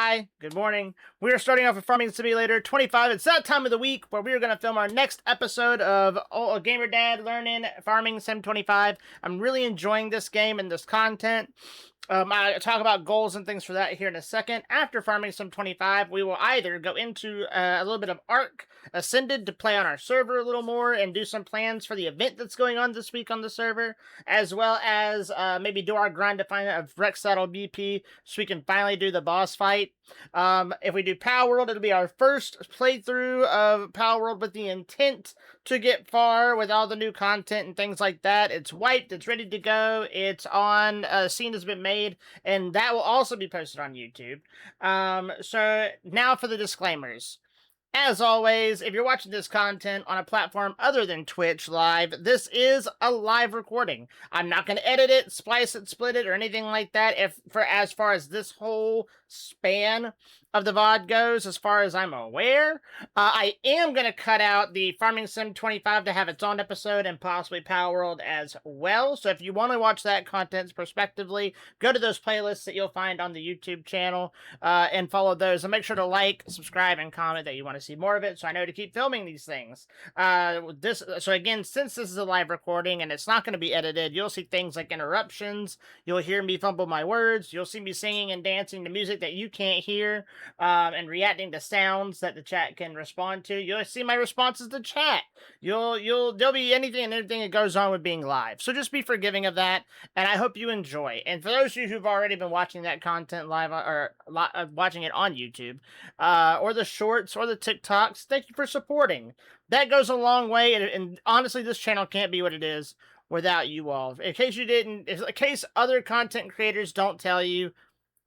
Hi, good morning. We are starting off with Farming Simulator 25. It's that time of the week where we are going to film our next episode of GamerDad Learning Farming Sim 25. I'm really enjoying this game and this content. I talk about goals and things for that here in a second. After Farming Sim 25, we will either go into a little bit of Ark Ascended to play on our server a little more and do some plans for the event that's going on this week on the server, as well as maybe do our grind to find a Rex Saddle BP so we can finally do the boss fight. If we do Power World, it'll be our first playthrough of Power World with the intent to get far with all the new content and things like that. It's wiped, it's ready to go, it's on, a scene has been made, and that will also be posted on YouTube. So now for the disclaimers. As always, if you're watching this content on a platform other than Twitch Live, this is a live recording. I'm not going to edit it, splice it, split it, or anything like that as far as this whole span of the VOD goes, as far as I'm aware. I am going to cut out the Farming Sim 25 to have its own episode and possibly Power World as well. So if you want to watch that content prospectively, go to those playlists that you'll find on the YouTube channel and follow those. And make sure to like, subscribe, and comment that you want to see more of it so I know to keep filming these things. So again, since this is a live recording and it's not going to be edited, you'll see things like interruptions. You'll hear me fumble my words. You'll see me singing and dancing to music that you can't hear. And reacting to sounds that the chat can respond to. You'll see my responses to chat. There'll be anything and everything that goes on with being live. So just be forgiving of that, and I hope you enjoy. And for those of you who've already been watching that content live or watching it on YouTube, or the shorts or the TikToks, thank you for supporting. That goes a long way, and honestly, this channel can't be what it is without you all. In case in case other content creators don't tell you,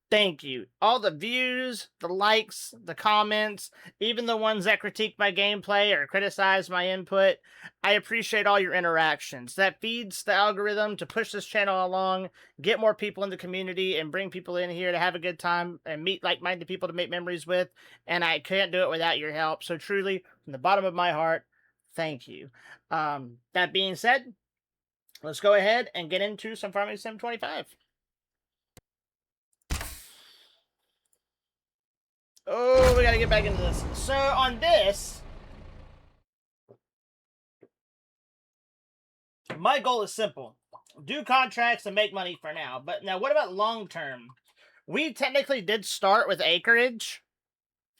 thank you. All the views, the likes, the comments, even the ones that critique my gameplay or criticize my input, I appreciate all your interactions. That feeds the algorithm to push this channel along, get more people in the community, and bring people in here to have a good time and meet like-minded people to make memories with, and I can't do it without your help. So truly, from the bottom of my heart, thank you. That being said, let's go ahead and get into some Farming Sim 25. Oh, we gotta get back into this. So, on this, my goal is simple. Do contracts and make money for now. But now, what about long term? We technically did start with acreage,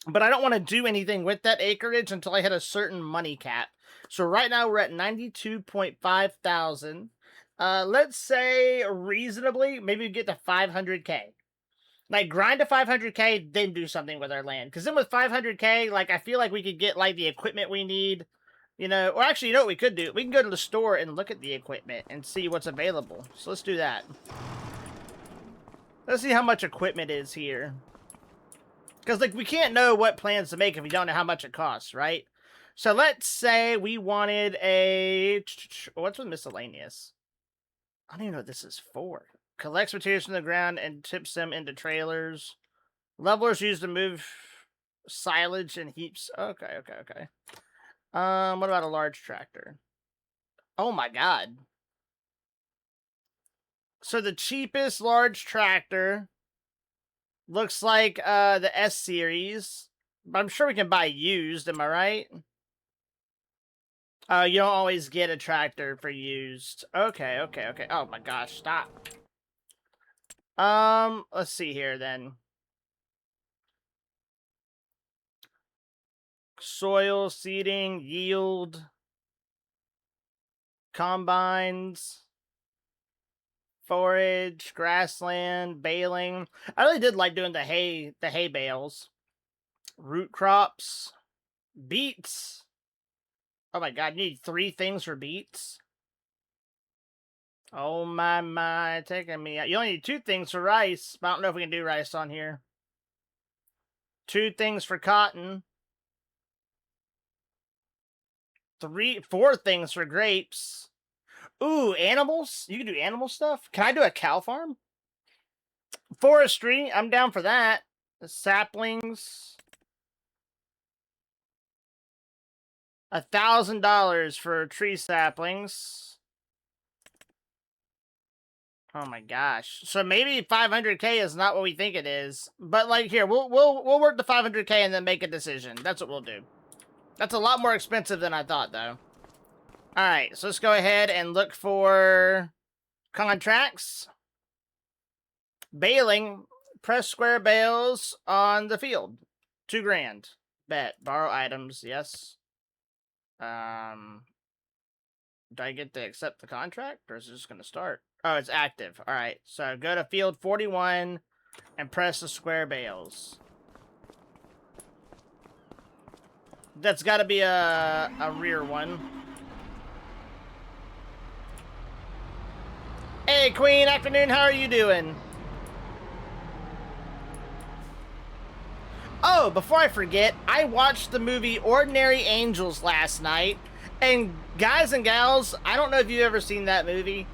but I don't want to do anything with that acreage until I hit a certain money cap. So right now, we're at 92.5 thousand. Let's say, reasonably, maybe we get to 500K. Like, grind to 500K, then do something with our land. Because then with 500K, like, I feel like we could get, like, the equipment we need. You know, or actually, you know what we could do? We can go to the store and look at the equipment and see what's available. So let's do that. Let's see how much equipment is here. Because, like, we can't know what plans to make if we don't know how much it costs, right? So let's say we wanted a... What's with miscellaneous? I don't even know what this is for. Collects materials from the ground and tips them into trailers. Levelers used to move silage and heaps. Okay. What about a large tractor? Oh my god. So the cheapest large tractor looks like the S series. But I'm sure we can buy used, am I right? You don't always get a tractor for used. Okay. Oh my gosh, stop. Let's see here then. Soil, seeding, yield, combines, forage, grassland, baling. I really did like doing the hay bales. Root crops, beets. Oh my god, you need 3 things for beets? Oh my, taking me out. You only need 2 things for rice, but I don't know if we can do rice on here. 2 things for cotton. 4 things for grapes. Ooh, animals? You can do animal stuff? Can I do a cow farm? Forestry, I'm down for that. Saplings. $1,000 for tree saplings. Oh my gosh. So maybe 500K is not what we think it is. But like here, we'll work the 500K and then make a decision. That's what we'll do. That's a lot more expensive than I thought, though. All right, so let's go ahead and look for contracts. Bailing. Press square bales on the field. $2,000. Bet. Borrow items. Yes. Do I get to accept the contract, or is it just going to start? Oh, it's active. All right, so go to field 41 and press the square bales. That's got to be a rear one. Hey, Queen, afternoon, how are you doing? Oh, before I forget, I watched the movie Ordinary Angels last night. And guys and gals, I don't know if you've ever seen that movie.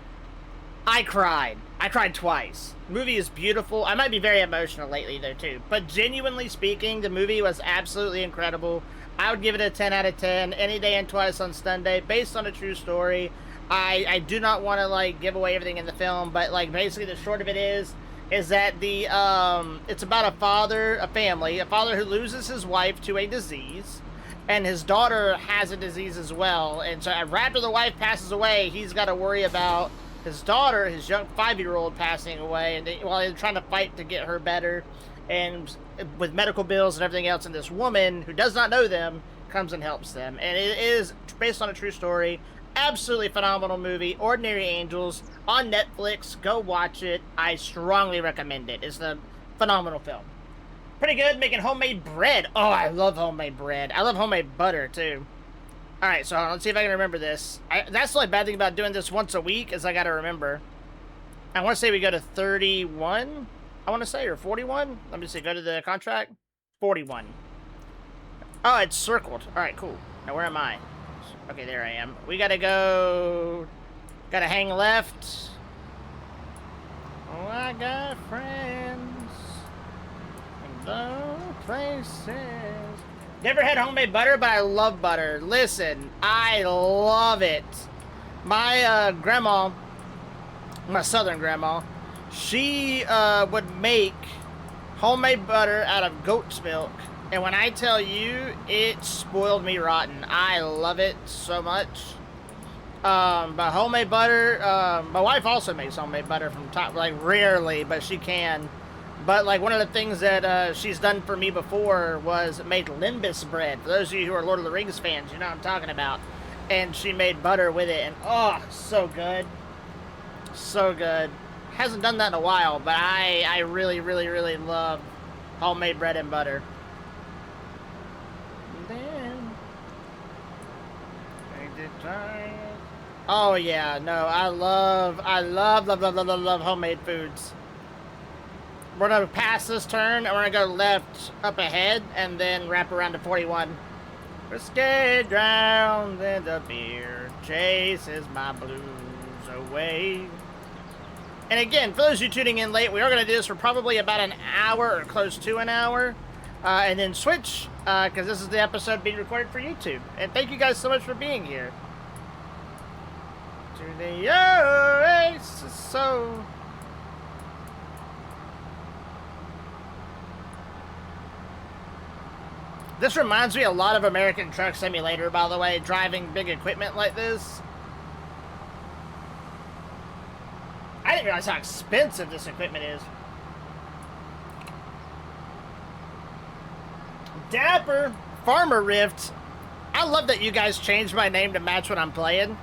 I cried. I cried twice. The movie is beautiful. I might be very emotional lately, though, too. But genuinely speaking, the movie was absolutely incredible. I would give it a 10 out of 10, any day and twice on Sunday, based on a true story. I do not want to, like, give away everything in the film, but, like, basically the short of it is that the, it's about a father who loses his wife to a disease, and his daughter has a disease as well, and so after the wife passes away, he's got to worry about his daughter, his young 5-year-old, passing away, and while they're trying to fight to get her better, and with medical bills and everything else, and this woman who does not know them comes and helps them, and it is based on a true story. Absolutely phenomenal movie, Ordinary Angels, on Netflix. Go watch it. I strongly recommend it. It's a phenomenal film. Pretty good, making homemade bread. Oh, I love homemade bread. I love homemade butter, too. Alright, so let's see if I can remember this. That's the only bad thing about doing this once a week, is I gotta remember. I want to say we go to 31, I want to say, or 41. Let me see, go to the contract. 41. Oh, it's circled. Alright, cool. Now, where am I? Okay, there I am. We gotta go... Gotta hang left. Oh, I got friends in those places. Never had homemade butter, but I love butter. Listen, I love it. My grandma, my southern grandma, she would make homemade butter out of goat's milk. And when I tell you, it spoiled me rotten. I love it so much. But homemade butter, my wife also makes homemade butter from top, like rarely, but she can. But like one of the things that she's done for me before was made limbus bread. For those of you who are Lord of the Rings fans, you know what I'm talking about. And she made butter with it, and oh, so good. So good. Hasn't done that in a while, but I really, really, really love homemade bread and butter. Oh yeah, no, I love homemade foods. We're gonna pass this turn and we're gonna go left up ahead and then wrap around to 41. Whiskey drowns in the beer, chases my blues away. And again, for those of you tuning in late, we are gonna do this for probably about an hour or close to an hour. And then switch, because this is the episode being recorded for YouTube. And thank you guys so much for being here. To the oasis, so... This reminds me a lot of American Truck Simulator, by the way, driving big equipment like this. I didn't realize how expensive this equipment is. Dapper, Farmer Rift. I love that you guys changed my name to match what I'm playing.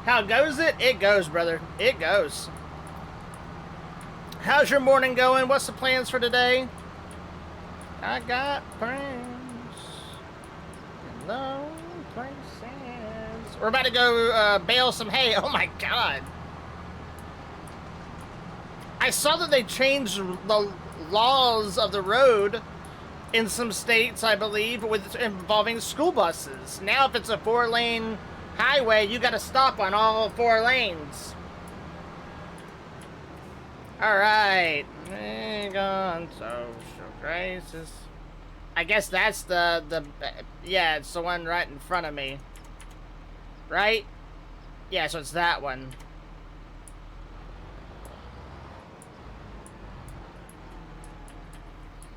How goes it? It goes, brother. It goes. How's your morning going? What's the plans for today? I got plans in low places. We're about to go bale some hay. Oh my god. I saw that they changed the laws of the road in some states, I believe, with involving school buses. Now, if it's a 4-lane highway, you got to stop on all 4 lanes. All right, on social crisis. I guess that's yeah, it's the one right in front of me, right? Yeah, so it's that one.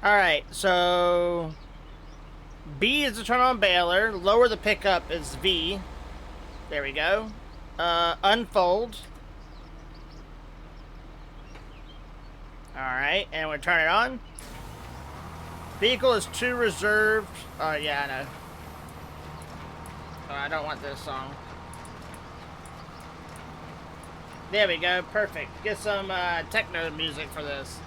Alright, so B is to turn on Baylor. Lower the pickup is V. There we go. Unfold. Alright, and we'll turn it on. Vehicle is 2 reserved. Oh, yeah, I know. Oh, I don't want this song. There we go, perfect. Get some techno music for this.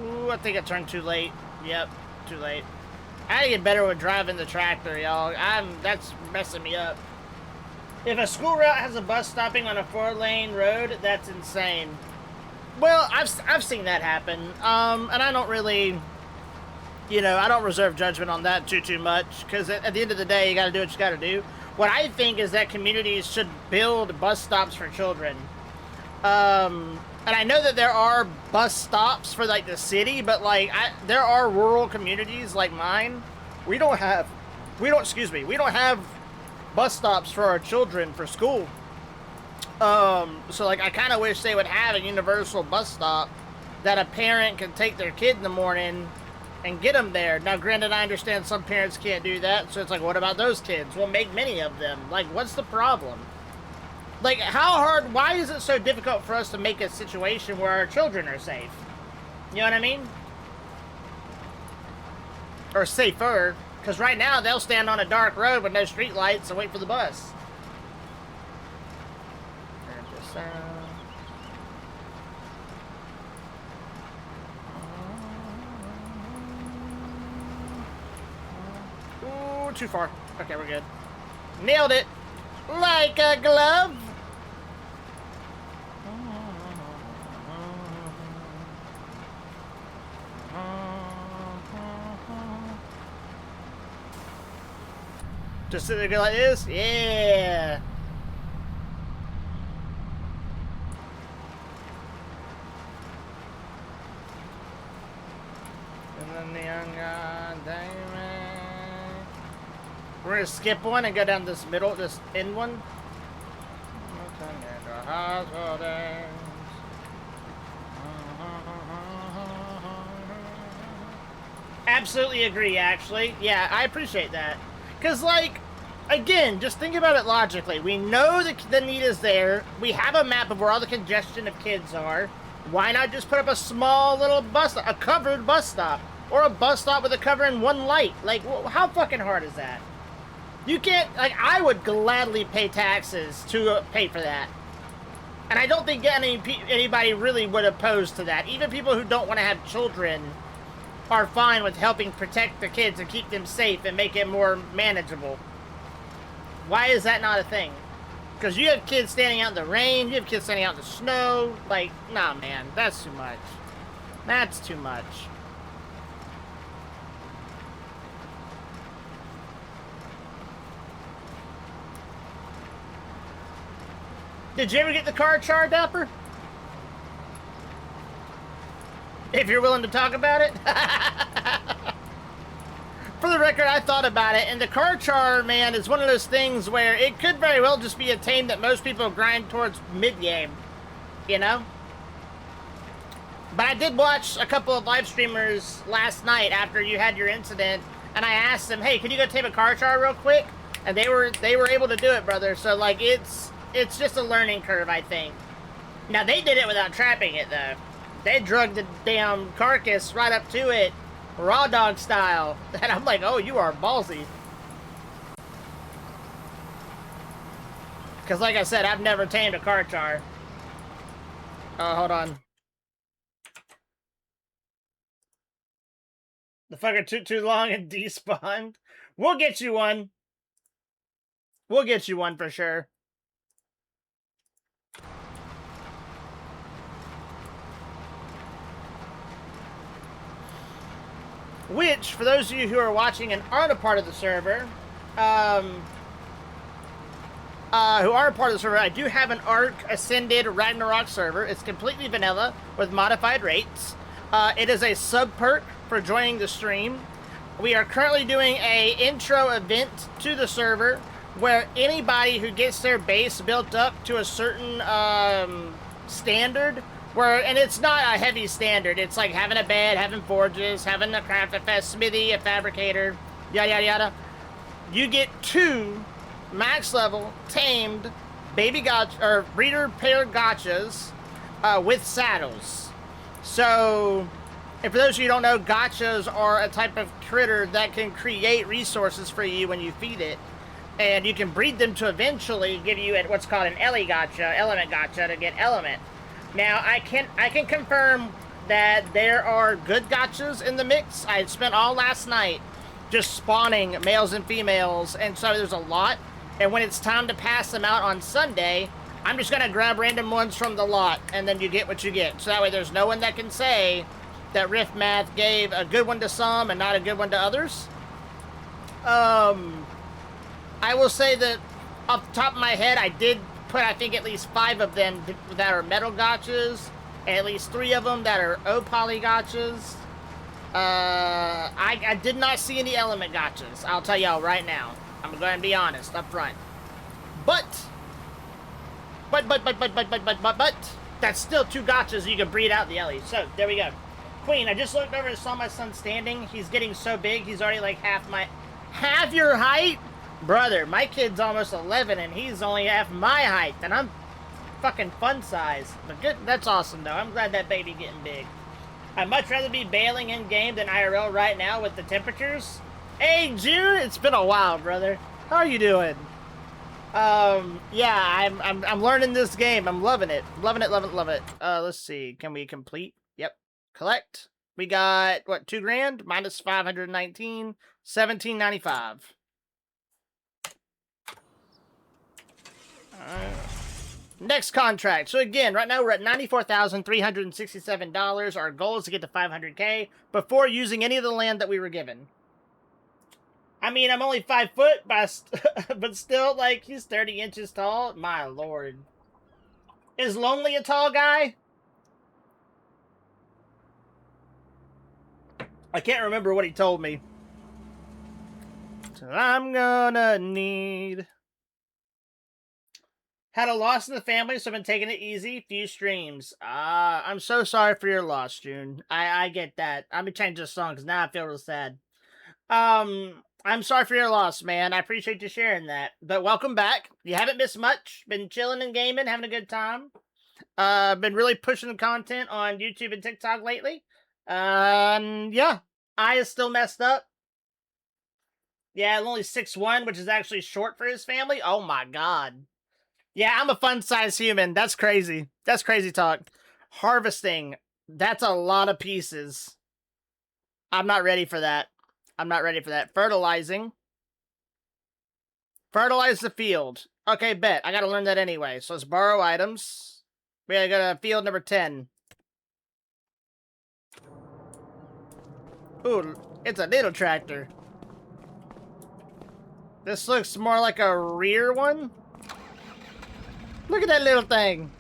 Ooh, I think I turned too late. Yep, too late. I gotta get better with driving the tractor, y'all. That's messing me up. If a school route has a bus stopping on a 4-lane road, that's insane. Well, I've seen that happen. And I don't really, you know, I don't reserve judgment on that too much, because at the end of the day, you gotta do what you gotta do. What I think is that communities should build bus stops for children. And I know that there are bus stops for, like, the city, but, like, there are rural communities like mine. We don't have bus stops for our children for school. So, like, I kind of wish they would have a universal bus stop that a parent can take their kid in the morning and get them there. Now, granted, I understand some parents can't do that, so it's like, what about those kids? We'll make many of them. Like, what's the problem? Like, why is it so difficult for us to make a situation where our children are safe? You know what I mean? Or safer. Because right now, they'll stand on a dark road with no street lights and wait for the bus. Turn this down. Ooh, too far. Okay, we're good. Nailed it. Like a glove. Just sit there and go like this? Yeah. And then the young diamond. We're gonna skip one and go down this middle, this end one. Absolutely agree, actually. Yeah, I appreciate that. Because, like, again, just think about it logically. We know the need is there. We have a map of where all the congestion of kids are. Why not just put up a small little bus stop, a covered bus stop? Or a bus stop with a cover and one light? Like, how fucking hard is that? You can't, like, I would gladly pay taxes to pay for that. And I don't think anybody really would oppose to that. Even people who don't want to have children are fine with helping protect the kids and keep them safe and make it more manageable. Why is that not a thing? Because you have kids standing out in the rain, you have kids standing out in the snow. Like, nah, man, that's too much. That's too much. Did you ever get the car char, Dapper? If you're willing to talk about it. For the record, I thought about it, and the car char, man, is one of those things where it could very well just be a tame that most people grind towards mid-game, you know? But I did watch a couple of live streamers last night after you had your incident, and I asked them, hey, can you go tame a car char real quick? And they were able to do it, brother. So, like, it's just a learning curve, I think. Now, they did it without trapping it, though. They drugged the damn carcass right up to it, raw dog style. And I'm like, oh, you are ballsy. Because like I said, I've never tamed a car char. Oh, hold on. The fucker took too long and despawned. We'll get you one. We'll get you one for sure. Which, for those of you who are watching and aren't a part of the server, I do have an Ark Ascended Ragnarok server. It's completely vanilla with modified rates. It is a sub perk for joining the stream. We are currently doing a intro event to the server where anybody who gets their base built up to a certain standard, and it's not a heavy standard, it's like having a bed, having forges, having a craft, a smithy, a fabricator, yada yada yada. You get 2 max level tamed baby gotcha or breeder pair gotchas with saddles. So, and for those of you who don't know, gotchas are a type of critter that can create resources for you when you feed it. And you can breed them to eventually give you what's called an element gotcha to get element. Now, I can confirm that there are good gotchas in the mix. I spent all last night just spawning males and females, and so there's a lot. And when it's time to pass them out on Sunday, I'm just going to grab random ones from the lot, and then you get what you get. So that way there's no one that can say that Rift Math gave a good one to some and not a good one to others. I will say that off the top of my head, I did put, I think, at least 5 of them that are metal gotchas, and at least 3 of them that are O-poly gotchas. I did not see any element gotchas, I'll tell y'all right now. I'm going to be honest up front. But, that's still 2 gotchas you can breed out the Ellie. So, there we go. Queen, I just looked over and saw my son standing. He's getting so big, he's already like half your height? Brother, my kid's almost 11 and he's only half my height, and I'm fucking fun size. But good, that's awesome though. I'm glad that baby getting big. I'd much rather be bailing in game than IRL right now with the temperatures. Hey June, it's been a while, brother. How are you doing? Yeah, I'm learning this game. I'm loving it. Loving it. Let's see. Can we complete? Yep. Collect. We got what, 2 grand minus 519, 1795. Next contract. So again, right now we're at $94,367. Our goal is to get to 500K before using any of the land that we were given. I mean, I'm only 5 foot, but still, like, he's 30 inches tall. My lord. Is Lonely a tall guy? I can't remember what he told me. So I'm gonna need... Had a loss in the family, so I've been taking it easy. Few streams. I'm so sorry for your loss, June. I get that. I'm gonna change this song because now I feel real sad. I'm sorry for your loss, man. I appreciate you sharing that. But welcome back. You haven't missed much. Been chilling and gaming, having a good time. Been really pushing the content on YouTube and TikTok lately. Yeah. Eye is still messed up. Yeah, only 6'1", which is actually short for his family. Oh my god. Yeah, I'm a fun-sized human. That's crazy. That's crazy talk. Harvesting. That's a lot of pieces. I'm not ready for that. Fertilizing. Fertilize the field. Okay, bet. I gotta learn that anyway. So let's borrow items. We gotta go to field number 10. Ooh, it's a little tractor. This looks more like a rear one. Look at that little thing.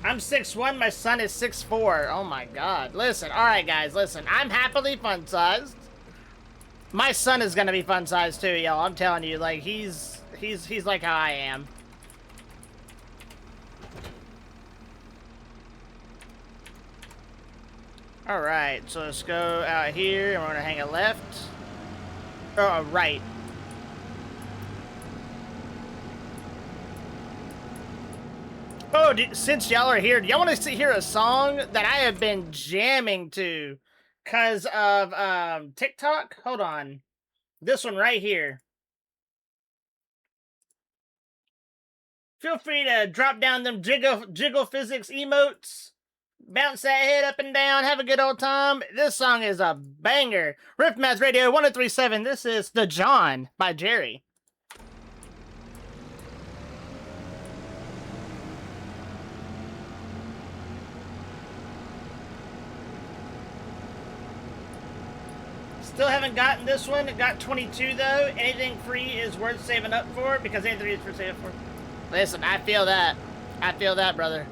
I'm 6'1", my son is 6'4". Oh my god. Listen, alright guys, listen. I'm happily fun-sized. My son is gonna be fun-sized too, y'all. I'm telling you, like, he's like how I am. Alright, so let's go out here, and we're gonna hang a left. Or a right. Oh, since y'all are here, do y'all want to hear a song that I have been jamming to because of TikTok? Hold on. This one right here. Feel free to drop down them jiggle physics emotes. Bounce that head up and down. Have a good old time. This song is a banger. Riftmath Radio 1037. This is The John by Jerry. Still haven't gotten this one. It got 22 though. Anything free is worth saving up for because anything is worth saving for. Listen, I feel that. I feel that, brother.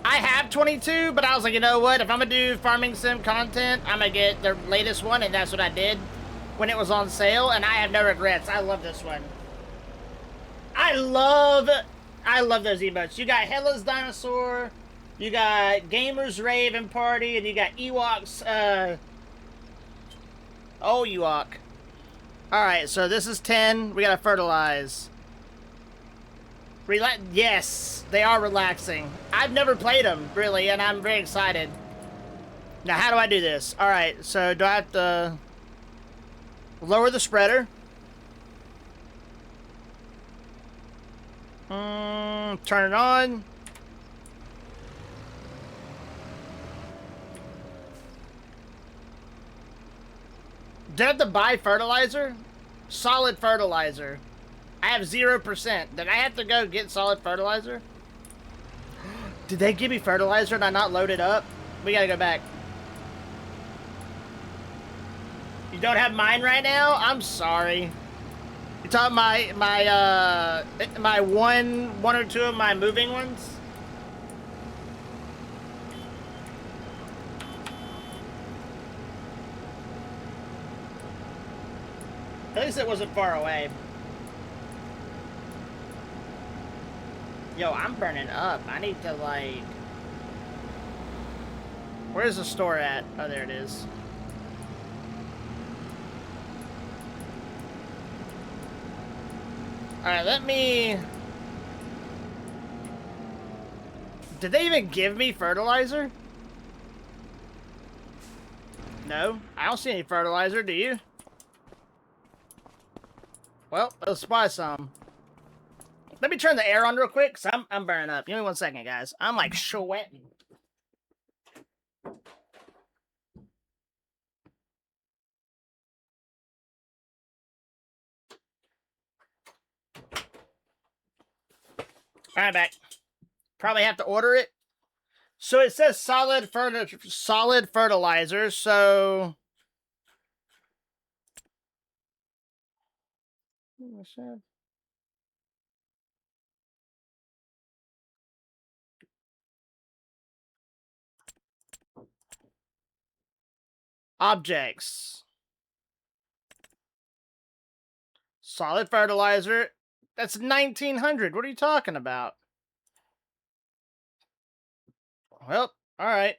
I have 22, but I was like, you know what? If I'm gonna do farming sim content, I'm gonna get the latest one, and that's what I did when it was on sale, and I have no regrets. I love this one. I love those emotes. You got Headless Dinosaur, you got Gamers Rave and Party, and you got Ewoks, oh, Ewok. Alright, so this is 10. We gotta fertilize. Yes, they are relaxing. I've never played them, really, and I'm very excited. Now, how do I do this? Alright, so do I have to lower the spreader? Turn it on. Do I have to buy fertilizer? Solid fertilizer. I have 0%. Did I have to go get solid fertilizer? Did they give me fertilizer and I not load it up? We gotta go back. You don't have mine right now? I'm sorry. You talking my one or two of my moving ones? At least it wasn't far away. Yo, I'm burning up. I need to, like... Where's the store at? Oh, there it is. Alright, let me... Did they even give me fertilizer? No, I don't see any fertilizer, do you? Well, let's buy some. Let me turn the air on real quick, because I'm burning up. Give me 1 second, guys. I'm, like, sweating. Alright, back. Probably have to order it. So it says solid fertilizer, so... What's that? Objects. Solid fertilizer. That's 1900. What are you talking about? Well, alright.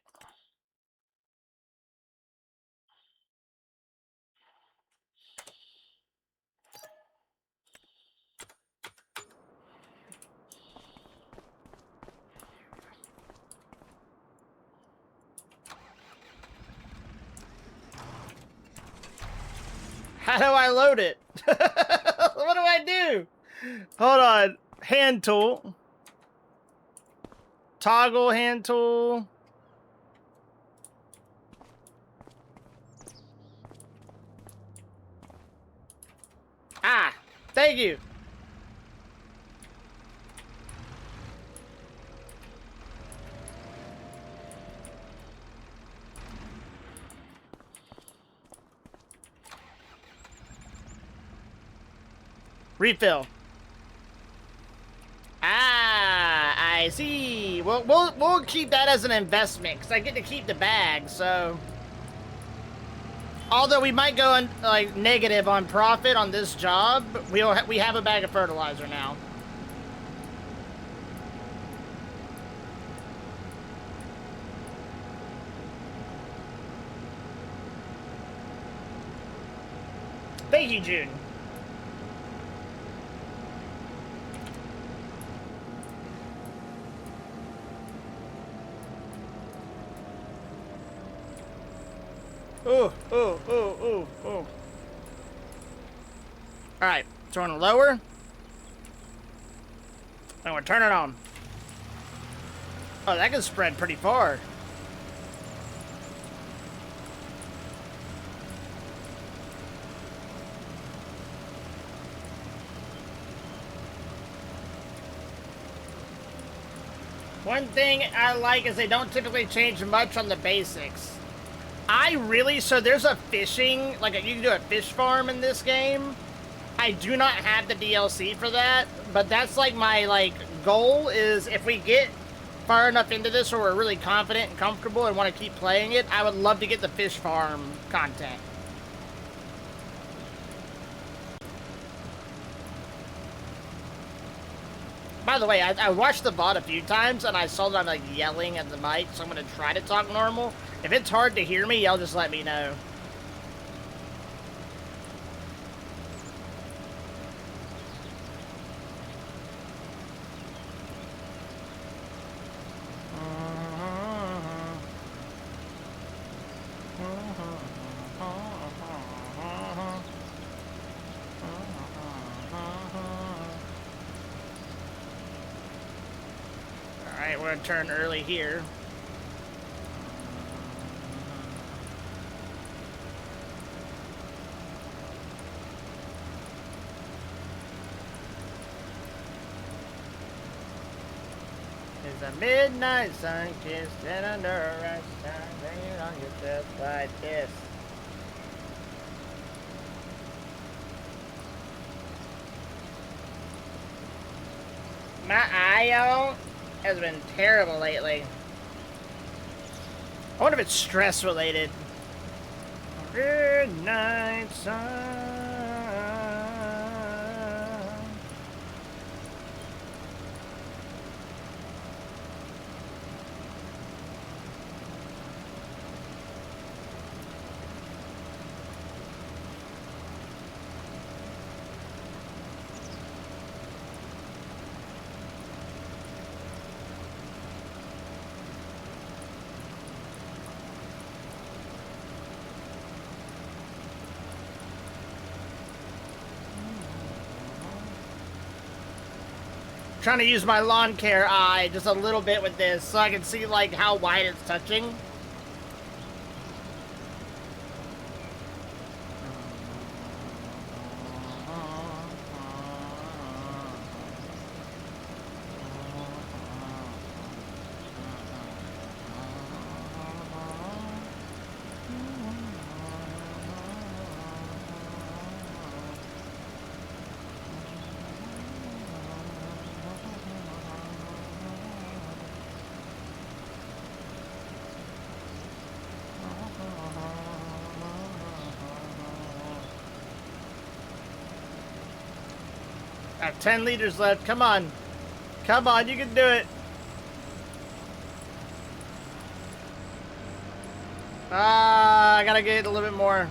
How do I load it? What do I do? Hold on. Hand tool. Toggle hand tool. Ah, thank you. Refill. Ah, I see. Well, we'll keep that as an investment because I get to keep the bag. So, although we might go on, like, negative on profit on this job, we have a bag of fertilizer now. Thank you, June. Ooh, ooh, ooh, ooh, ooh. Alright, so we're gonna lower. And we're turning it on. Oh, that can spread pretty far. One thing I like is they don't typically change much on the basics. So there's a fishing, like you can do a fish farm in this game. I do not have the DLC for that, but that's like my, like, goal is if we get far enough into this where we're really confident and comfortable and want to keep playing it, I would love to get the fish farm content. By the way, I watched the VOD a few times, and I saw that I'm, like, yelling at the mic, so I'm going to try to talk normal. If it's hard to hear me, y'all just let me know. Alright, we're going to turn early here. It's a midnight sun kissed and under a rush time, hanging on yourself like this. My eye, y'all, has been terrible lately. I wonder if it's stress related. Midnight sun. Trying to use my lawn care eye just a little bit with this so I can see like how wide it's touching. I have 10 liters left. Come on. Come on, you can do it. I gotta get a little bit more.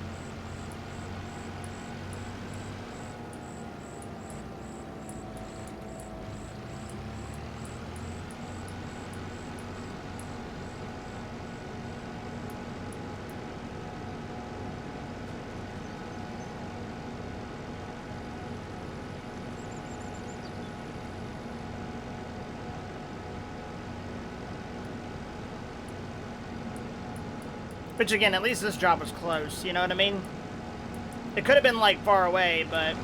Which again, at least this drop was close, you know what I mean? It could have been like far away, but...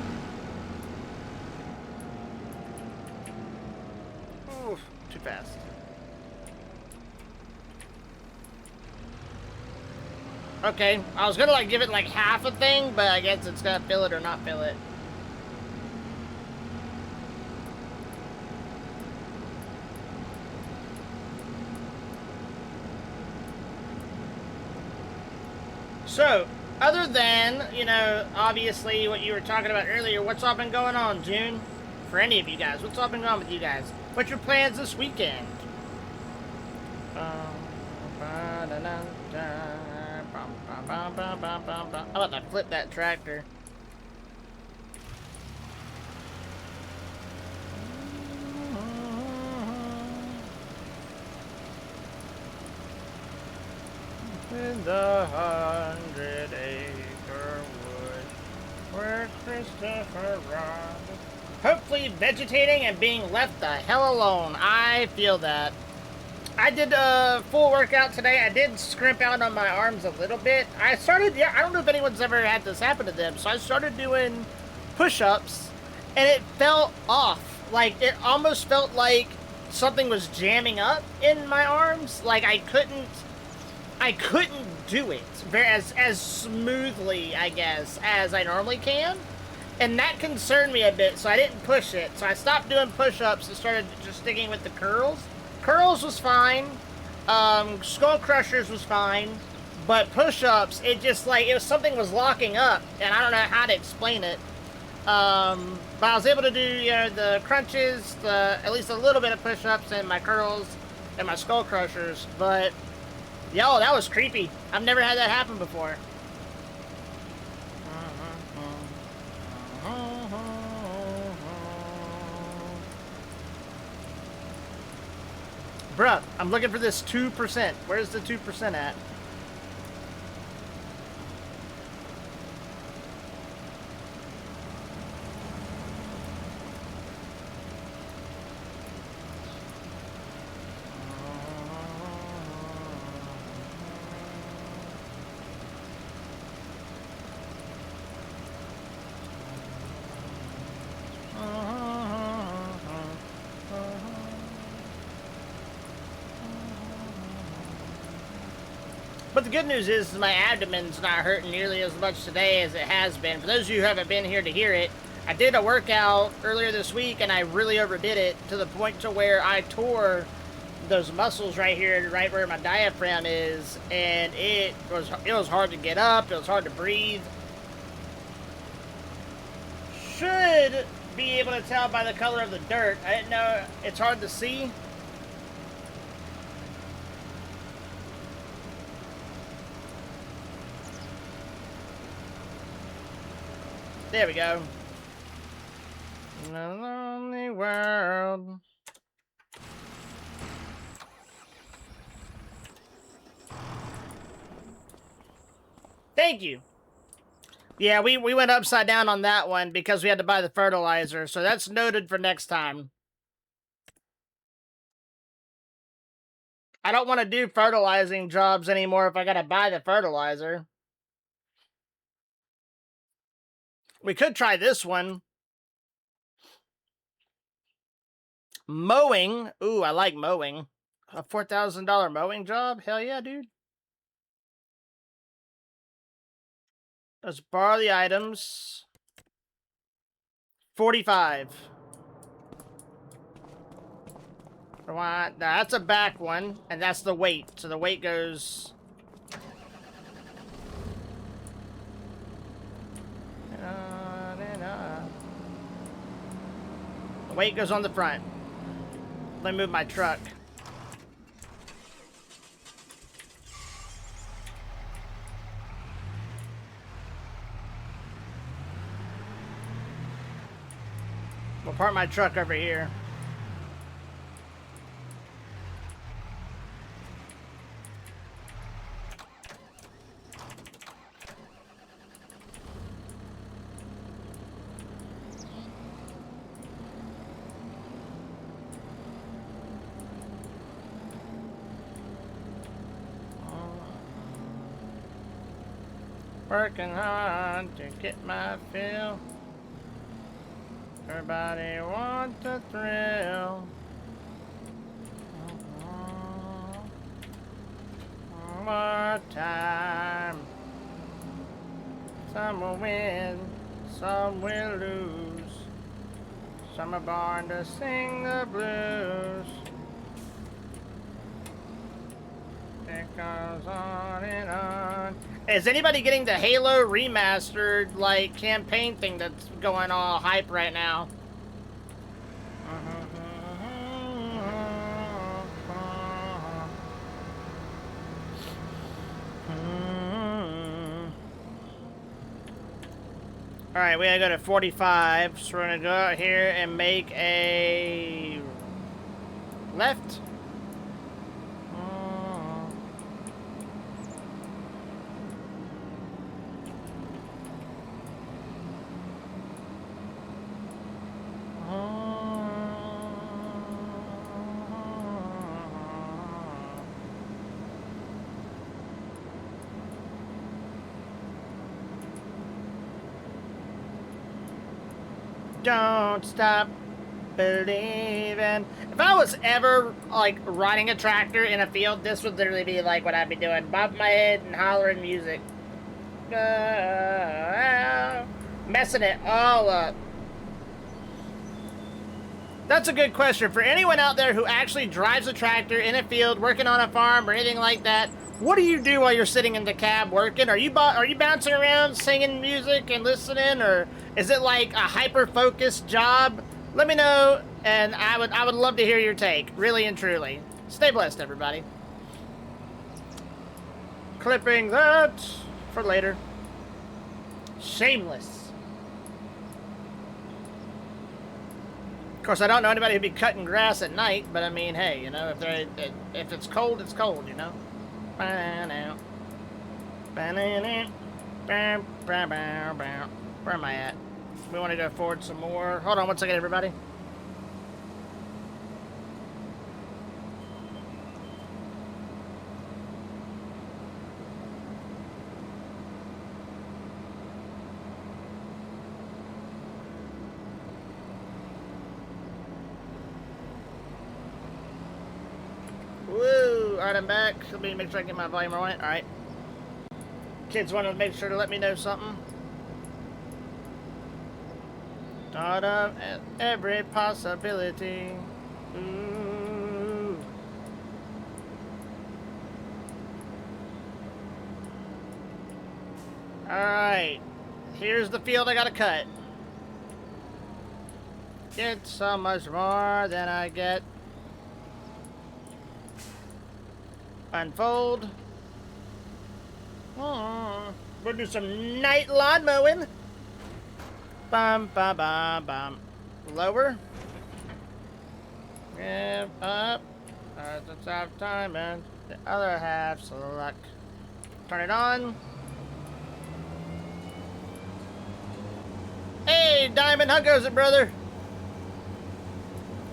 Oof, too fast. Okay, I was gonna like give it like half a thing, but I guess it's gonna fill it or not fill it. So, other than, you know, obviously what you were talking about earlier, what's all been going on, June? For any of you guys, what's all been going on with you guys? What's your plans this weekend? I'm about to flip that tractor. In the 100-acre wood where Christopher Robin, hopefully vegetating and being left the hell alone. I feel that. I did a full workout today. I did scrimp out on my arms a little bit. I started, yeah, I don't know if anyone's ever had this happen to them, so I started doing push-ups, and it felt off. Like, it almost felt like something was jamming up in my arms. Like, I couldn't do it as smoothly, I guess, as I normally can. And that concerned me a bit, so I didn't push it. So I stopped doing push-ups and started just sticking with the curls. Curls was fine. Skull Crushers was fine. But push-ups, it just like, it was something was locking up, and I don't know how to explain it. But I was able to do, you know, the crunches, at least a little bit of push-ups, and my curls, and my skull crushers. But, yo, that was creepy. I've never had that happen before. Bruh, I'm looking for this 2%. Where's the 2% at? But the good news is my abdomen's not hurting nearly as much today as it has been. For those of you who haven't been here to hear it, I did a workout earlier this week and I really overdid it to the point to where I tore those muscles right here, right where my diaphragm is, and it was hard to get up, it was hard to breathe. Should be able to tell by the color of the dirt. I didn't know, it's hard to see. There we go. In a lonely world. Thank you. Yeah, we went upside down on that one because we had to buy the fertilizer, so that's noted for next time. I don't want to do fertilizing jobs anymore if I gotta buy the fertilizer. We could try this one. Mowing. Ooh, I like mowing. A $4,000 mowing job? Hell yeah, dude. Let's borrow the items. 45. That's a back one, and that's the weight. So the weight goes... The weight goes on the front. Let me move my truck. We'll park my truck over here. Working hard to get my fill. Everybody wants a thrill. One more time. Some will win, some will lose. Some are born to sing the blues. It goes on and on. Is anybody getting the Halo remastered, like, campaign thing that's going all hype right now? Alright, we gotta go to 45, so we're gonna go out here and make a left. Don't stop believing. If I was ever, like, riding a tractor in a field, this would literally be, like, what I'd be doing. Bobbing my head and hollering music. Messing it all up. That's a good question. For anyone out there who actually drives a tractor in a field, working on a farm or anything like that, what do you do while you're sitting in the cab working? Are you bouncing around singing music and listening, or is it like a hyper-focused job? Let me know, and I would love to hear your take, really and truly. Stay blessed, everybody. Clipping that for later. Shameless. Of course, I don't know anybody who'd be cutting grass at night, but I mean, hey, you know, if it's cold, it's cold, you know. Where am I at? We want to go forward some more. Hold on one second, everybody. Woo! Alright, I'm back. Let me make sure I get my volume on it. Alright. Kids want to make sure to let me know something. Thought of every possibility. Ooh. Alright. Here's the field I gotta cut. Get so much more than I get. Unfold. We'll do some night lawn mowing. Bum, bum, bum, bum. Lower. Give up. It's half time and the other half's luck. Turn it on. Hey, Diamond, how goes it, brother?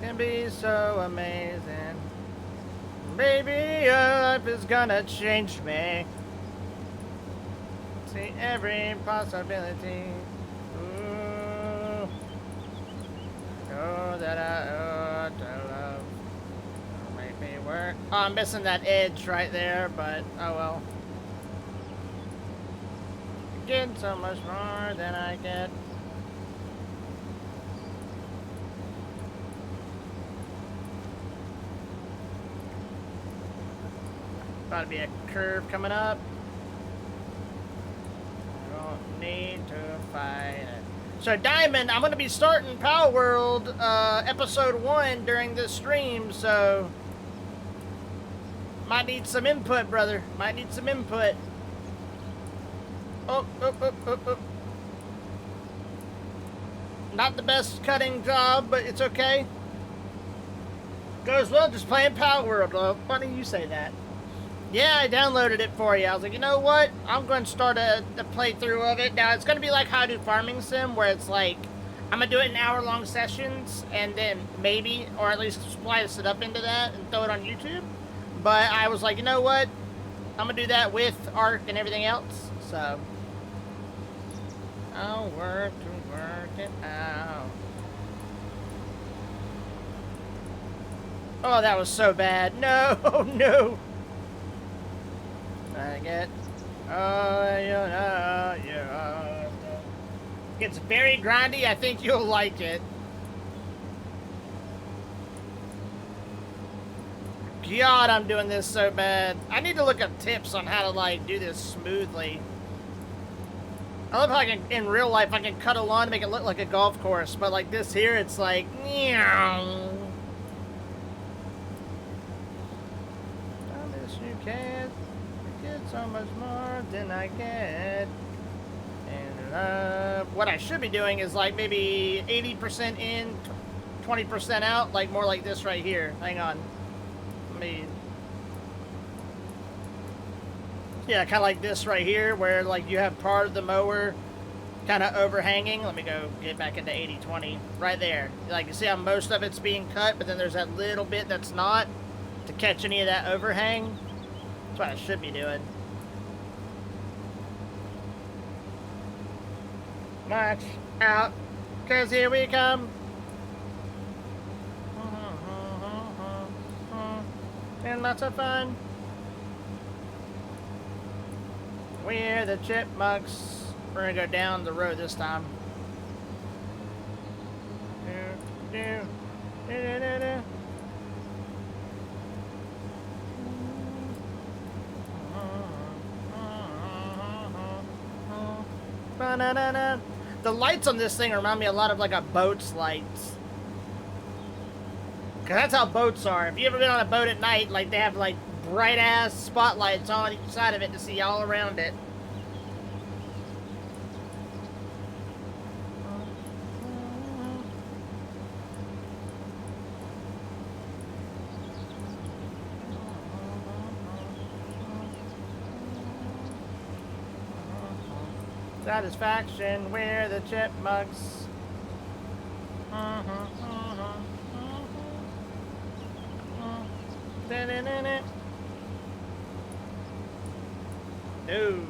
Can be so amazing. Baby, your life is gonna change me. See every possibility. Ooh. Oh, that I ought to love. Make me work. Oh, I'm missing that edge right there, but oh well. Get so much more than I get. About to be a curve coming up. I don't need to fight it. So Diamond, I'm gonna be starting Power World episode 1 during this stream, so might need some input, brother. Might need some input. Oh. Not the best cutting job, but it's okay. Goes well just playing Power World. Oh, funny you say that. Yeah, I downloaded it for you. I was like, you know what? I'm going to start a playthrough of it. Now, it's going to be like how I do Farming Sim, where it's like, I'm going to do it in hour-long sessions, and then maybe, or at least splice it up into that and throw it on YouTube. But I was like, you know what? I'm going to do that with art and everything else. So, I'll work it out. Oh, that was so bad. No, no. I get, oh, you know, yeah. It's very grindy. I think you'll like it. God, I'm doing this so bad. I need to look up tips on how to, like, do this smoothly. I love how I can, in real life, I can cut a lawn to make it look like a golf course, but like this here, it's like, meow. Promise you can't get so much more than I get. And what I should be doing is like maybe 80% in, 20% out, like more like this right here. Hang on. Let me... Yeah, kind of like this right here, where like you have part of the mower kind of overhanging. Let me go get back into 80-20. Right there. Like, you see how most of it's being cut, but then there's that little bit that's not, to catch any of that overhang. That's what I should be doing. Watch out, cause here we come. And lots of fun. We're the chipmunks. We're gonna go down the road this time. The lights on this thing remind me a lot of like a boat's lights. Cause that's how boats are. If you ever been on a boat at night, like they have like bright ass spotlights on each side of it to see all around it. Satisfaction, we're the chipmunks. No.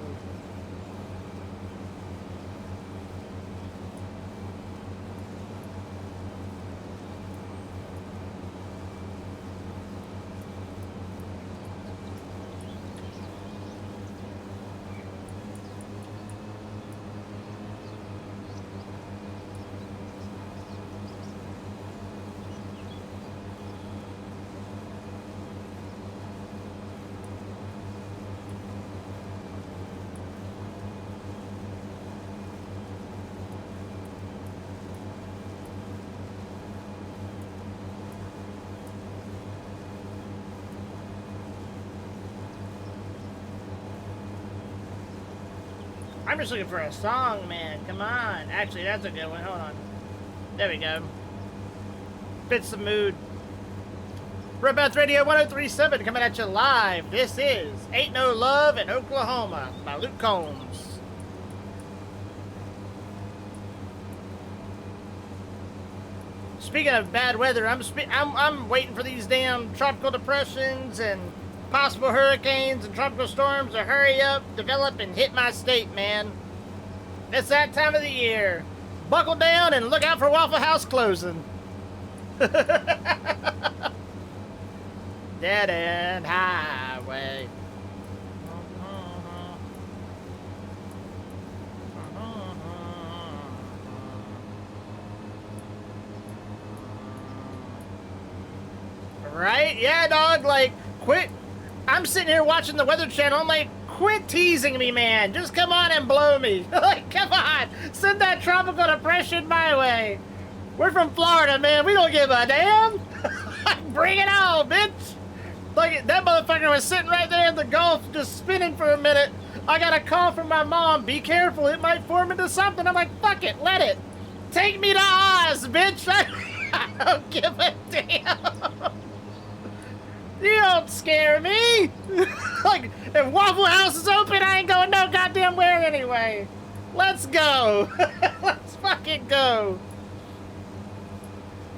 I'm just looking for a song, man. Come on. Actually, that's a good one. Hold on. There we go. Fits the mood. Redbounce Radio 1037 coming at you live. This is Ain't No Love in Oklahoma by Luke Combs. Speaking of bad weather, I'm waiting for these damn tropical depressions and possible hurricanes and tropical storms to hurry up, develop, and hit my state, man. It's that time of the year. Buckle down and look out for Waffle House closing. Dead end highway. Right? Yeah, dog, like, quit. I'm sitting here watching the Weather Channel. I'm like, quit teasing me, man. Just come on and blow me. Like, come on. Send that tropical depression my way. We're from Florida, man. We don't give a damn. Bring it on, bitch. Like, that motherfucker was sitting right there in the Gulf just spinning for a minute. I got a call from my mom. Be careful. It might form into something. I'm like, fuck it. Let it. Take me to Oz, bitch. I don't give a damn. You don't scare me! Like, if Waffle House is open, I ain't going no goddamn where anyway. Let's go. Let's fucking go.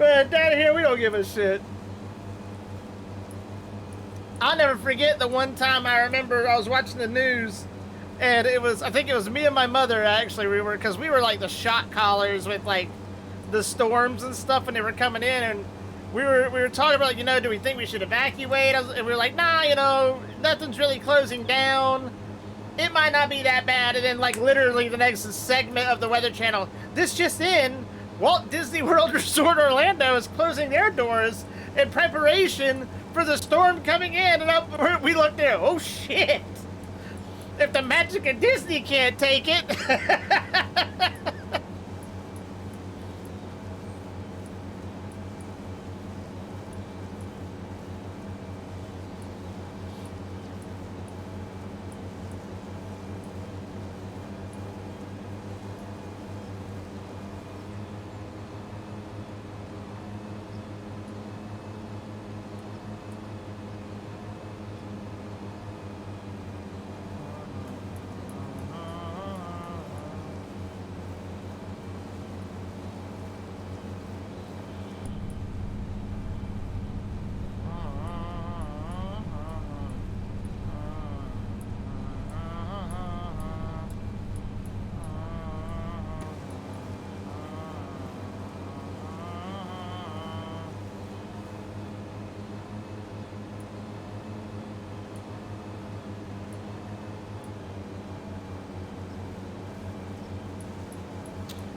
Man, down here, we don't give a shit. I'll never forget the one time I remember I was watching the news, and I think it was me and my mother, actually, because we were like the shot callers with like the storms and stuff when they were coming in, and we were talking about, like, you know, do we think we should evacuate? And we were like, nah, you know, nothing's really closing down. It might not be that bad. And then, like, literally the next segment of the Weather Channel, this just in, Walt Disney World Resort Orlando is closing their doors in preparation for the storm coming in. And we looked there, oh shit. If the magic of Disney can't take it.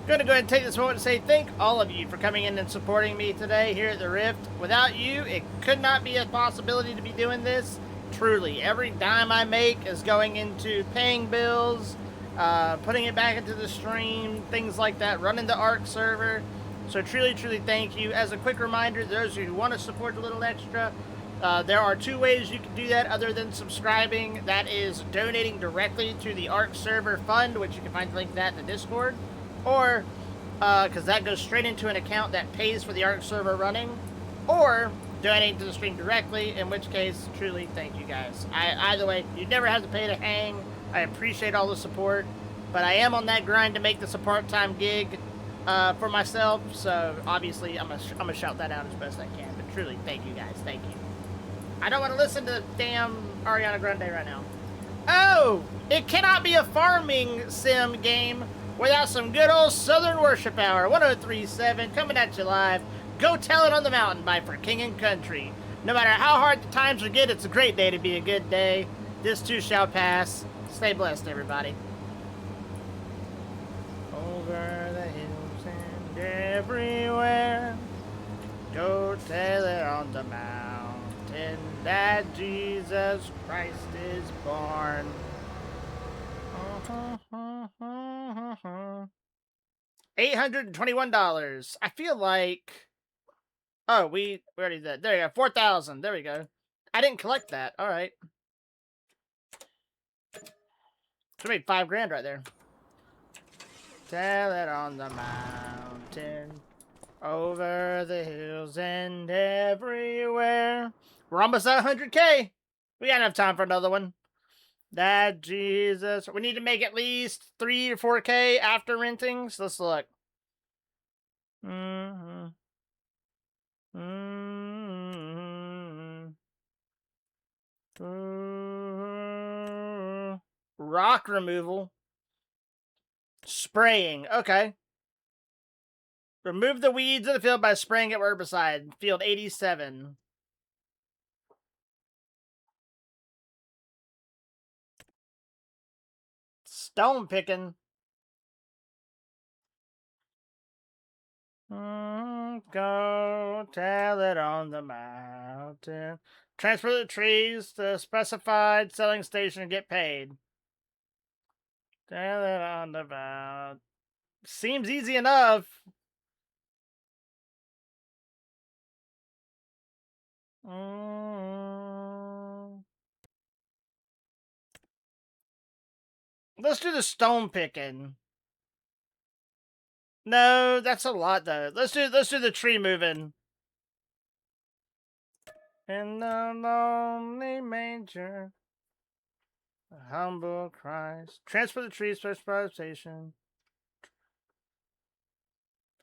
Going to go ahead and take this moment to say thank all of you for coming in and supporting me today here at the Rift. Without you, it could not be a possibility to be doing this. Truly, every dime I make is going into paying bills, putting it back into the stream, things like that, running the ARC server. So truly, truly thank you. As a quick reminder, those who want to support a little extra, there are two ways you can do that other than subscribing. That is donating directly to the ARC server fund, which you can find the link to that in the Discord. Or, because that goes straight into an account that pays for the ARC server running. Or donating to the stream directly, in which case, truly thank you guys. Either way, you never have to pay to hang. I appreciate all the support, but I am on that grind to make this a part-time gig for myself, so obviously I'm gonna shout that out as best I can, but truly, thank you guys, thank you. I don't want to listen to damn Ariana Grande right now. Oh, it cannot be a farming sim game without some good old Southern Worship Hour, 103.7, coming at you live. Go Tell It on the Mountain by For King and Country. No matter how hard the times are good, it's a great day to be a good day. This too shall pass. Stay blessed, everybody. Over the hills and everywhere, go tell it on the mountain that Jesus Christ is born. $821. I feel like... Oh, we already did. There you go. 4,000. There we go. I didn't collect that. All right. Should made $5,000 right there. Tell it on the mountain, over the hills and everywhere. We're almost at 100K. We got enough time for another one. That Jesus. We need to make at least 3 or 4K after renting. So let's look. Rock removal. Spraying. Okay. Remove the weeds in the field by spraying it with herbicide. Field 87. Stone picking. Go tell it on the mountain. Transfer the trees to a specified selling station and get paid. Tell it on the mountain. Seems easy enough. Let's do the stone picking. No, that's a lot though. Let's do the tree moving. In the lonely manger, the humble Christ. Transfer the trees to a station.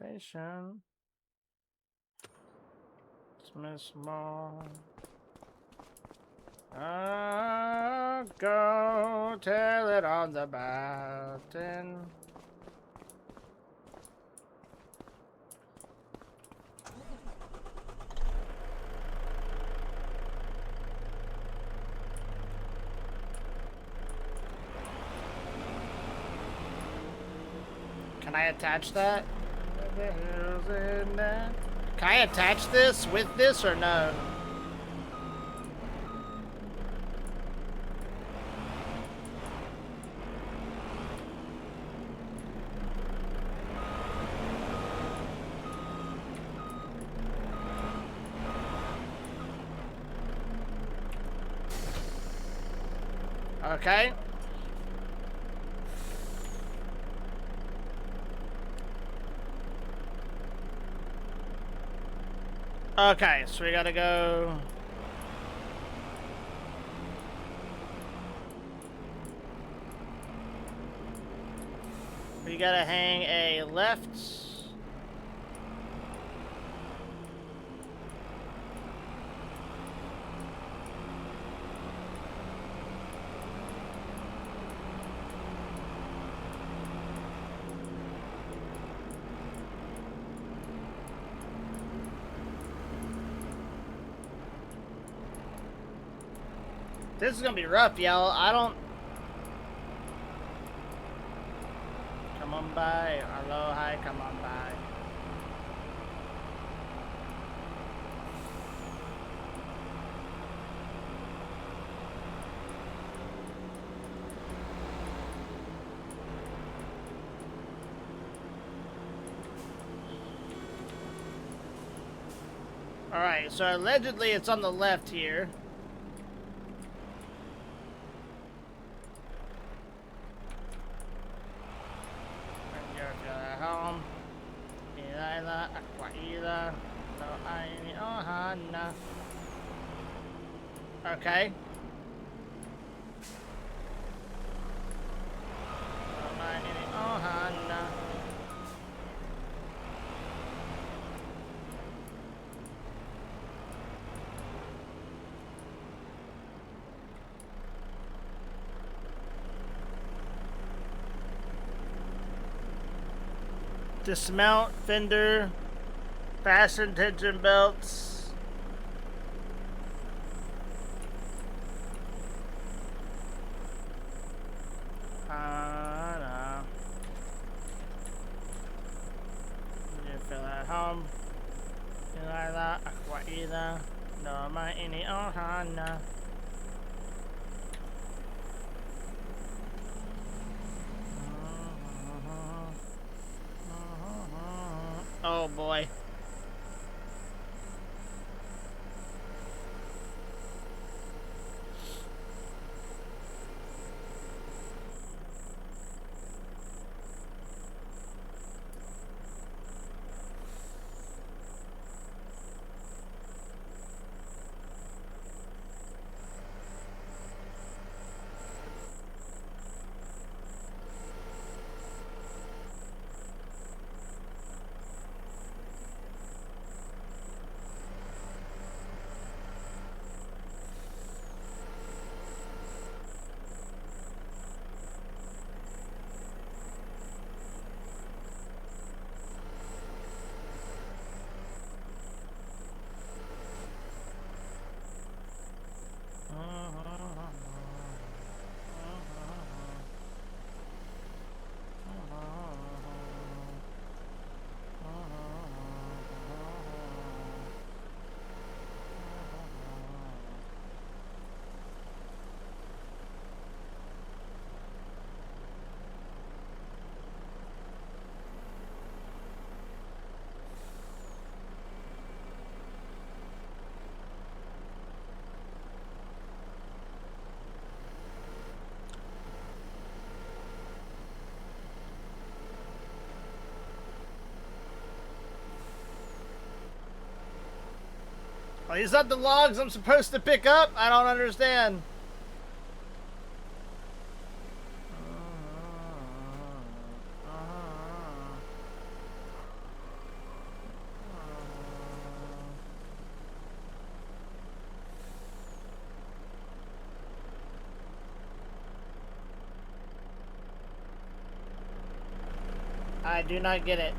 Patient. Miss Moore. Go tell it on the mountain. Can I attach that? Can I attach this with this or no? Okay. Okay, so we gotta go. We gotta hang a left. This is gonna be rough, y'all. I don't... Come on by. Hello, hi, come on by. Alright, so allegedly it's on the left here. Home. Ilaila, Aquaila, no Aini Ohana. Okay. No Aini Ohana. Dismount, fender, fasten tension belts. No. You feel at home. Ilaila, Aquaila, no Maini Ohana. Oh boy. Well, these not the logs I'm supposed to pick up? I don't understand. I do not get it.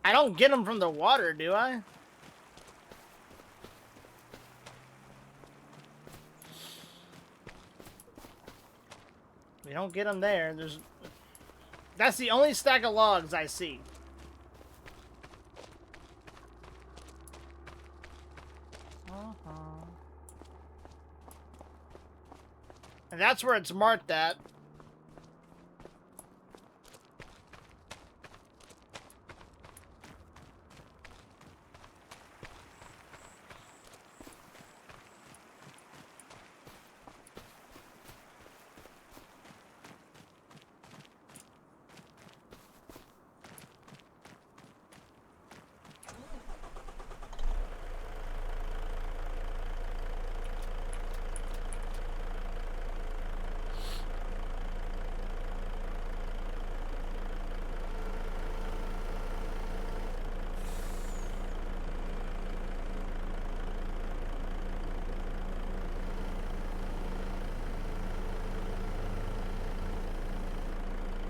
I don't get them from the water, do I? We don't get them there. That's the only stack of logs I see. And that's where it's marked at.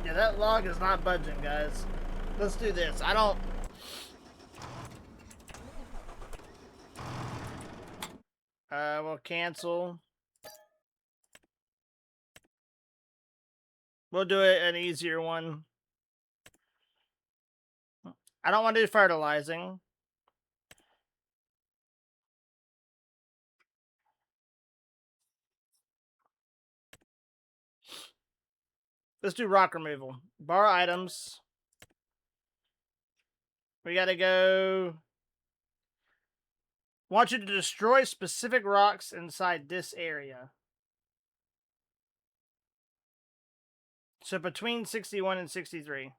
Yeah, that log is not budging, guys. Let's do this. We'll cancel. We'll do it an easier one. I don't want to do fertilizing. Let's do rock removal. Borrow items. We gotta go. Want you to destroy specific rocks inside this area. So between 61 and 63.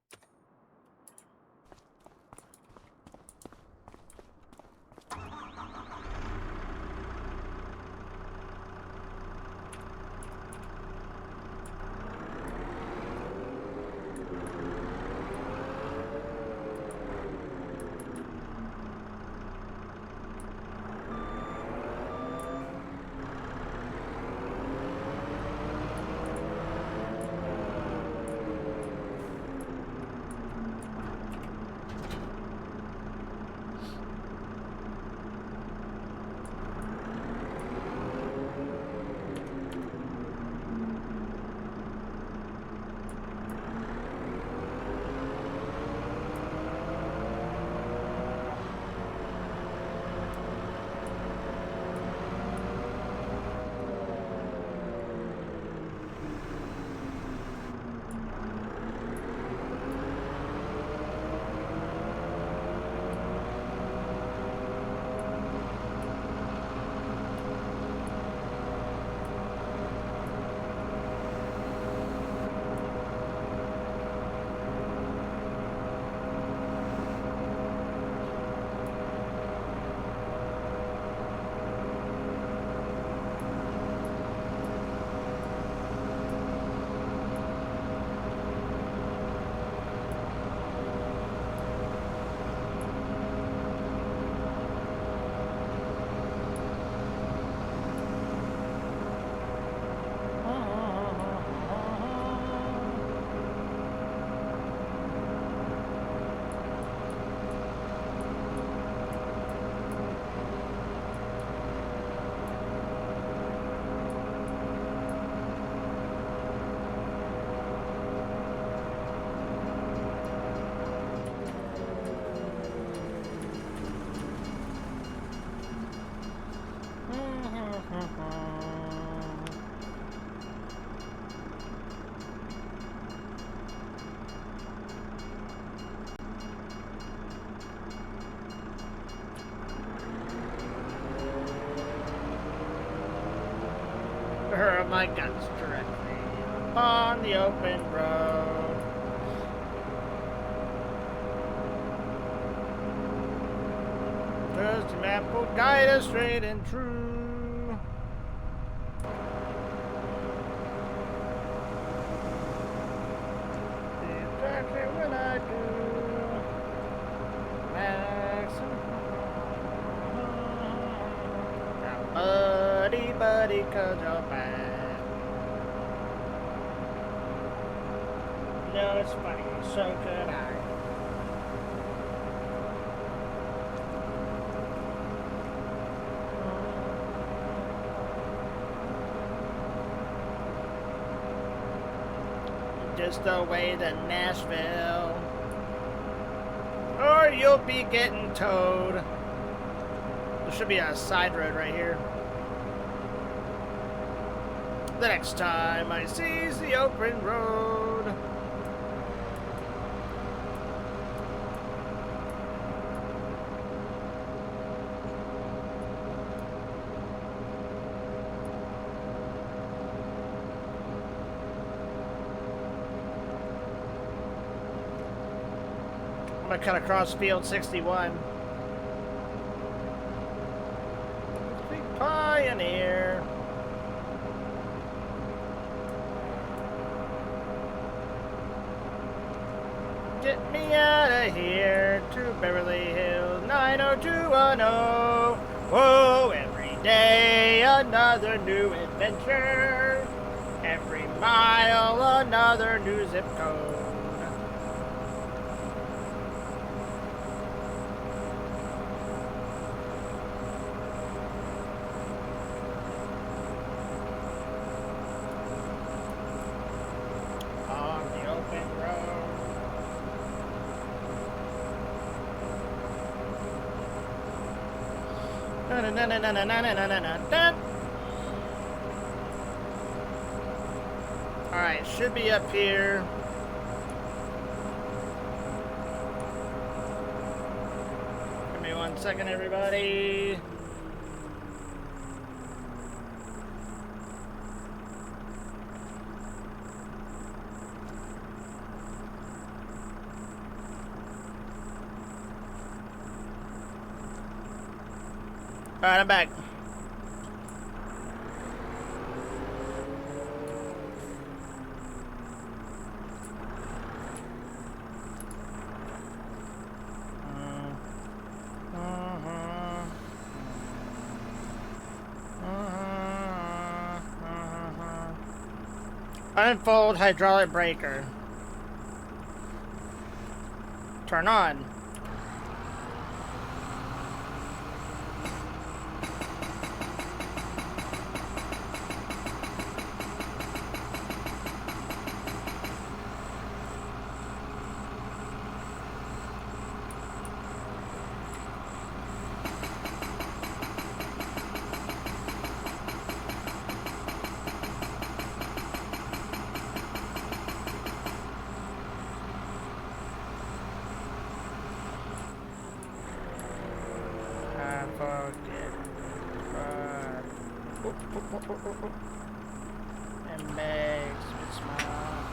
Hurl my guns directly upon the open road. Just the map will guide us straight and true. Exactly when I do. Now, buddy, cause you're bad. No, it's funny, so could I. Just away to Nashville, or you'll be getting towed. There should be a side road right here. The next time I seize the open road. I'm gonna cut across field 61. Big pioneer. Get me out of here to Beverly Hills 90210. Whoa, every day another new adventure. Every mile another new zip code. Alright, should be up here. Give me 1 second, everybody. Alright, I'm back. Unfold hydraulic breaker. Turn on. And makes me smile.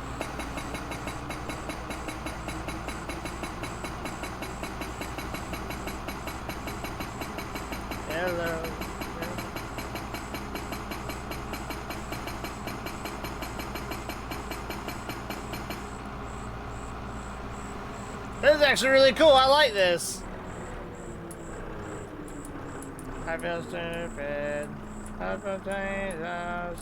Hello. This is actually really cool. I like this. I feel stupid. I feel dangerous.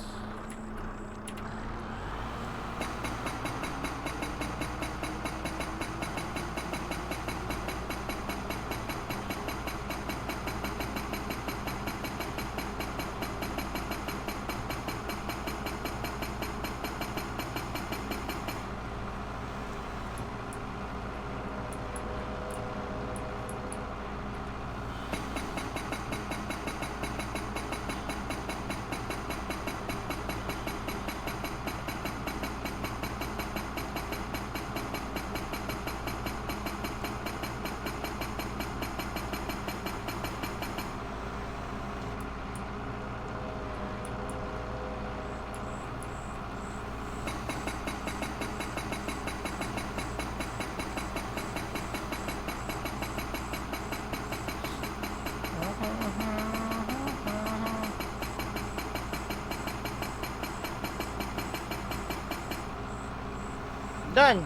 Done.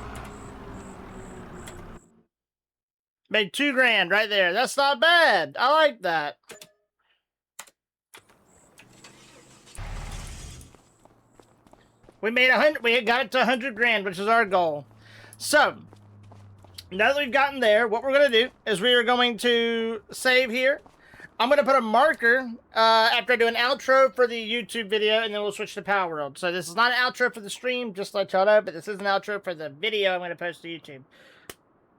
Made $2 grand right there. That's not bad. I like that. We made 100. We got it to 100 grand, which is our goal. So now that we've gotten there, what we're going to do is we are going to save here. I'm going to put a marker after I do an outro for the YouTube video, and then we'll switch to Power World. So this is not an outro for the stream, just to let y'all know, but this is an outro for the video I'm going to post to YouTube.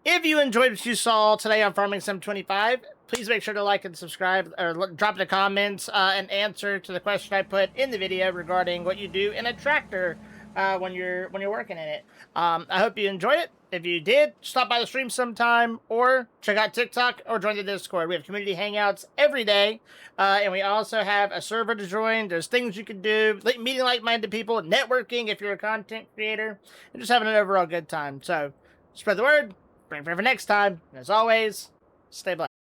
If you enjoyed what you saw today on Farming Sim 25, please make sure to like and subscribe, or drop in the comments an answer to the question I put in the video regarding what you do in a tractor when you're working in it. I hope you enjoy it. If you did, stop by the stream sometime, or check out TikTok, or join the Discord. We have community hangouts every day, and we also have a server to join. There's things you can do, meeting like-minded people, networking if you're a content creator, and just having an overall good time. So, spread the word. Bring for next time. And as always, stay blessed.